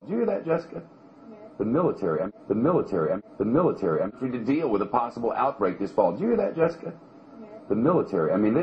Did you hear that, Jessica? The military to deal with a possible outbreak this fall. Did you hear that, Jessica? The military. I mean,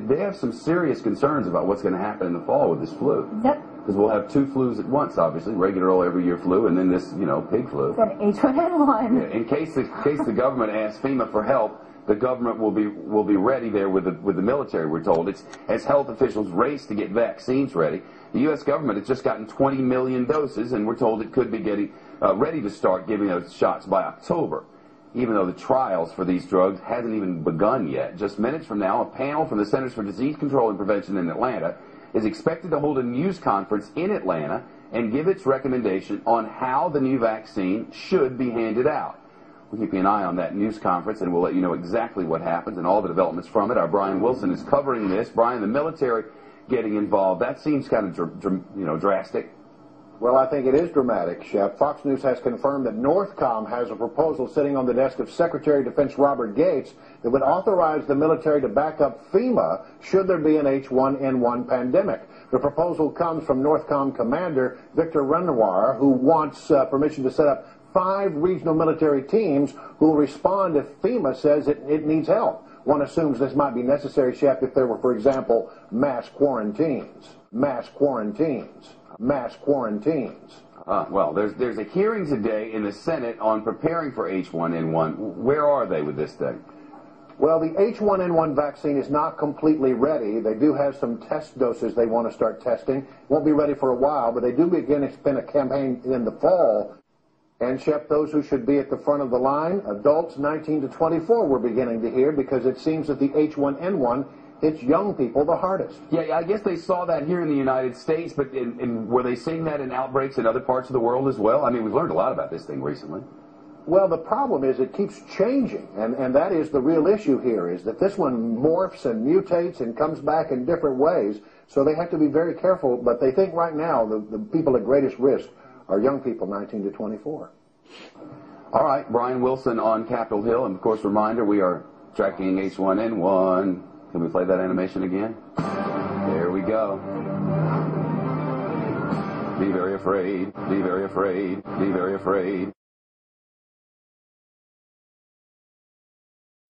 they have some serious concerns about what's going to happen in the fall with this flu. Yep. Because we'll have two flus at once, obviously, regular old every year flu, and then this, pig flu. It's an H1N1. Yeah, in case the government asks FEMA for help, the government will be ready there with the military. We're told it's as health officials race to get vaccines ready. The U.S. government has just gotten 20 million doses, and we're told it could be getting ready to start giving those shots by October, even though the trials for these drugs hasn't even begun yet. Just minutes from now, a panel from the Centers for Disease Control and Prevention in Atlanta is expected to hold a news conference in Atlanta and give its recommendation on how the new vaccine should be handed out. We'll keep an eye on that news conference, and we'll let you know exactly what happens and all the developments from it. Our Brian Wilson is covering this. Brian, the military getting involved, that seems kind of drastic. Well, I think it is dramatic, Shep. Fox News has confirmed that Northcom has a proposal sitting on the desk of Secretary of Defense Robert Gates that would authorize the military to back up FEMA should there be an H1N1 pandemic. The proposal comes from Northcom Commander Victor Renoir, who wants permission to set up 5 regional military teams who will respond if FEMA says it needs help. One assumes this might be necessary, Shep, if there were, for example, mass quarantines. Well, there's a hearing today in the Senate on preparing for H1N1. Where are they with this thing? Well, the H1N1 vaccine is not completely ready. They do have some test doses they want to start testing. Won't be ready for a while, but they do begin to spin a campaign in the fall. And, Shep, those who should be at the front of the line, adults 19 to 24, we're beginning to hear, because it seems that the H1N1 hits young people the hardest. Yeah, I guess they saw that here in the United States, but were they seeing that in outbreaks in other parts of the world as well? I mean, we've learned a lot about this thing recently. Well, the problem is it keeps changing, and that is the real issue here, is that this one morphs and mutates and comes back in different ways, so they have to be very careful, but they think right now the people at greatest risk are young people 19 to 24. All right, Brian Wilson on Capitol Hill, and of course, reminder, we are tracking H1N1. Can we play that animation again? There we go. Be very afraid, be very afraid, be very afraid.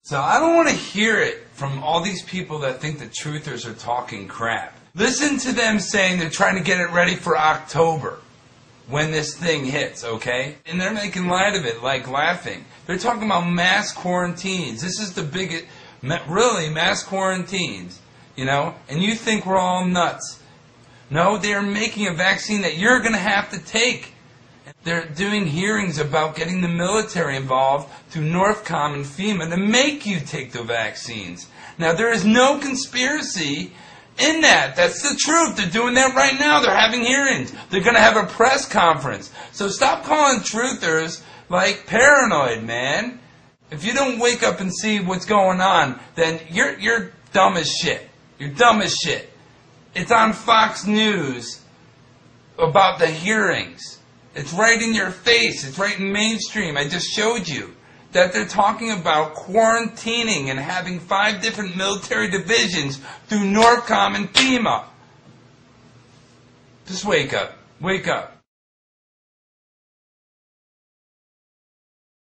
So I don't want to hear it from all these people that think the truthers are talking crap. Listen to them saying they're trying to get it ready for October when this thing hits, okay? And they're making light of it, like laughing. They're talking about mass quarantines. This is the biggest, really, mass quarantines, and you think we're all nuts. No, they're making a vaccine that you're going to have to take. They're doing hearings about getting the military involved through Northcom and FEMA to make you take the vaccines. Now, there is no conspiracy in that. That's the truth. They're doing that right now. They're having hearings. They're going to have a press conference. So stop calling truthers like paranoid, man. If you don't wake up and see what's going on, then you're dumb as shit. You're dumb as shit. It's on Fox News about the hearings. It's right in your face. It's right in mainstream. I just showed you that they're talking about quarantining and having 5 different military divisions through Northcom and FEMA. Just wake up. Wake up.